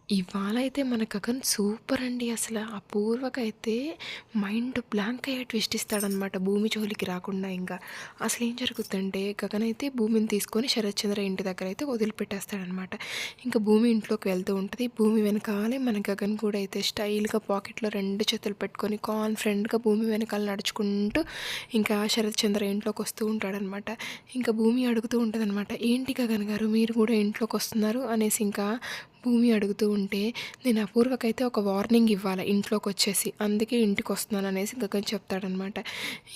ఇవాళ అయితే మన గగన్ సూపర్ అండి అసల. అపూర్వకైతే మైండ్ బ్లాంక్ అయ్యే ట్విస్ట్ ఇస్తాడనమాట భూమి జోలికి రాకుండా ఇంకా. అసలేం జరుగుద్దంటే గగన్ అయితే భూమిని తీసుకొని శరత్చంద్ర ఇంటి దగ్గరైతే వదిలిపెట్టేస్తాడనమాట. ఇంక భూమి ఇంట్లోకి వెళ్తూ ఉంటది. భూమి వెనకాలే మన గగన్ కూడా అయితే స్టైల్‌గా పాకెట్‌లో 2 చేతులు పెట్టుకొని కాన్ఫిడెంట్‌గా భూమి వెనకాల నడుచుకుంటూ ఇంకా శరత్చంద్ర ఇంట్లోకొస్తూ ఉంటాడనమాట. ఇంక భూమి అడుగుతూ ఉంటదనమాట. "ఏంటి గగన్ గారు మీరు కూడా ఇంట్లోకొస్తున్నారు?" అనేసి ఇంకా భూమి అడుగుతూ ఉంటే, నేను అపూర్వకైతే ఒక వార్నింగ్ ఇవ్వాలి ఇంట్లోకొచ్చేసి. అందుకే ఇంటికొస్తున్నాననేసి గగన్ చెప్తాడనమాట.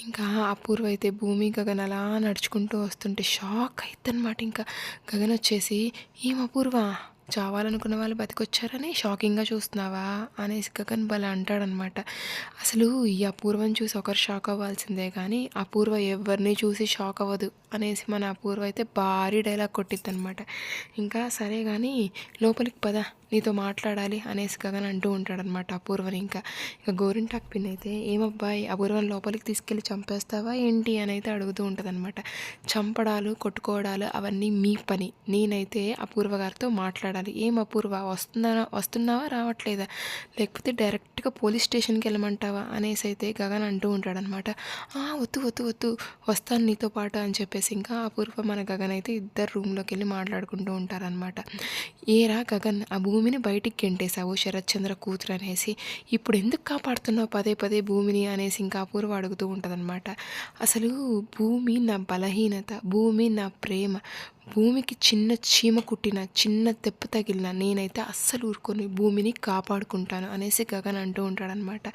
ఇంకా అపూర్వ అయితే భూమి, గగన్ అలా నడుచుకుంటూ వస్తుంటే షాక్ అయిద్దనమాట ఇంకా. గగన్ వచ్చేసి, "ఏం అపూర్వ చావాలనుకున్న వాళ్ళు బతికొచ్చారని షాకింగ్‌గా చూస్తున్నావా?" అనేసి గగన్ భలే అంటాడనమాట. అసలు ఈ అపూర్వని చూసి ఒకరు షాక్ అవ్వాల్సిందే కానీ, అపూర్వ ఎవరిని చూసి షాక్ అవ్వదు అనేసి మన అపూర్వ అయితే భారీ డైలాగ్ కొట్టిద్దనమాట. ఇంకా సరే గానీ లోపలికి పద నీతో మాట్లాడాలి అనేసి గగన్ అంటూ ఉంటాడనమాట అపూర్వని ఇంకా. ఇక గోరింటాకు పిన్ అయితే ఏమబ్బాయి అపూర్వని లోపలికి తీసుకెళ్ళి చంపేస్తావా ఏంటి అని అయితే అడుగుతూ ఉంటుందన్నమాట. చంపడాలు కొట్టుకోవడాలు అవన్నీ మీ పని, నేనైతే అపూర్వ గారితో మాట్లాడాలి. ఏం అపూర్వ వస్తున్నావా రావట్లేదా, లేకపోతే డైరెక్ట్గా పోలీస్ స్టేషన్కి వెళ్ళమంటావా అనేసి అయితే గగన్ అంటూ ఉంటాడనమాట. వద్దు వద్దు వద్దు వస్తాను నీతో పాటు అని చెప్పేసి ఇంకా అపూర్వ మన గగన్ అయితే ఇద్దరు రూమ్లోకి వెళ్ళి మాట్లాడుకుంటూ ఉంటారనమాట. ఏరా గగన్ ఆ భూమిని బయటికి గెంటేశావు శరత్చంద్ర కూతురు అనేసి, ఇప్పుడు ఎందుకు కాపాడుతున్నావు పదే పదే భూమిని అనేసి ఇంకా అపూర్వ అడుగుతూ ఉంటుందన్నమాట. అసలు భూమి నా బలహీనత, భూమి నా ప్రేమ, భూమికి చిన్న చీమ కుట్టిన చిన్న దెబ్బ తగిలిన నేనైతే అస్సలు ఊరుకొని భూమిని కాపాడుకుంటాను అనేసి గగన్ అంటూ ఉంటాడనమాట.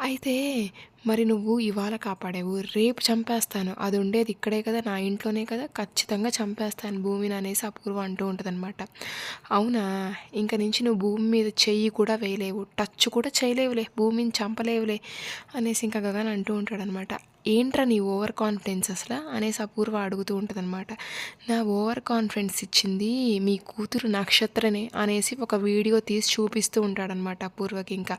అయితే మరి నువ్వు ఇవాళ కాపాడావు, రేపు చంపేస్తాను, అది ఉండేది ఇక్కడే కదా నా ఇంట్లోనే కదా, ఖచ్చితంగా చంపేస్తాను భూమిని అనేసి అపూర్వ అంటూ ఉంటుందన్నమాట. అవునా, ఇంక నుంచి నువ్వు భూమి మీద చెయ్యి కూడా వేయలేవు, టచ్ కూడా చేయలేవులే, భూమిని చంపలేవులే అనేసి ఇంకా గగన్ అంటూ ఉంటాడనమాట. ఏంట్రా నీ ఓవర్ కాన్ఫిడెన్స్ అసలు అనేసి అపూర్వ అడుగుతూ ఉంటుందన్నమాట. నా ఓవర్ కాన్ఫిడెన్స్ ఇచ్చింది మీ కూతురు నక్షత్రనే అనేసి ఒక వీడియో తీసి చూపిస్తూ ఉంటాడనమాట అపూర్వకి ఇంకా.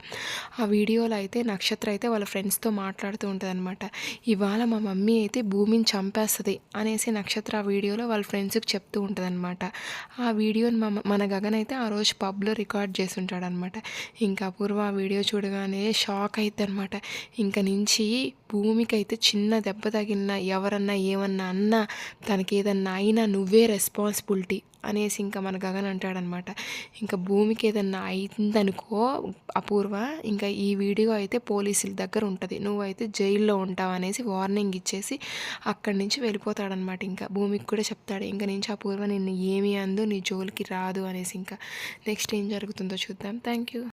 ఆ వీడియోలో అయితే నక్షత్ర అయితే వాళ్ళ ఫ్రెండ్స్తో మాట్లాడుతూ ఉంటుందన్నమాట. ఇవాళ మా మమ్మీ అయితే భూమిని చంపేస్తుంది అనేసి నక్షత్ర ఆ వీడియోలో వాళ్ళ ఫ్రెండ్స్కి చెప్తూ ఉంటుందన్నమాట. ఆ వీడియోని మన గగన్ అయితే ఆ రోజు పబ్లో రికార్డ్ చేసి ఉంటాడనమాట. ఇంకా అపూర్వ ఆ వీడియో చూడగానే షాక్ అయిద్దనమాట. ఇంక నుంచి భూమికైతే చిన్న దెబ్బ తగిలినా ఎవరన్నా ఏమన్నా అన్నా తనకి ఏదన్నా అయినా నువ్వే రెస్పాన్సిబిలిటీ అనేసి ఇంకా మన గగన్ అంటాడనమాట. ఇంకా భూమికి ఏదన్నా అయిందనుకో అపూర్వ, ఇంకా ఈ వీడియో అయితే పోలీసుల దగ్గర ఉంటుంది, నువ్వైతే జైల్లో ఉంటావు అనేసి వార్నింగ్ ఇచ్చేసి అక్కడి నుంచి వెళ్ళిపోతాడనమాట. ఇంకా భూమికి కూడా చెప్తాడు ఇంక నుంచి అపూర్వ నిన్ను ఏమీ అందు నీ జోలికి రాదు అనేసి. ఇంకా నెక్స్ట్ ఏం జరుగుతుందో చూద్దాం. Thank you.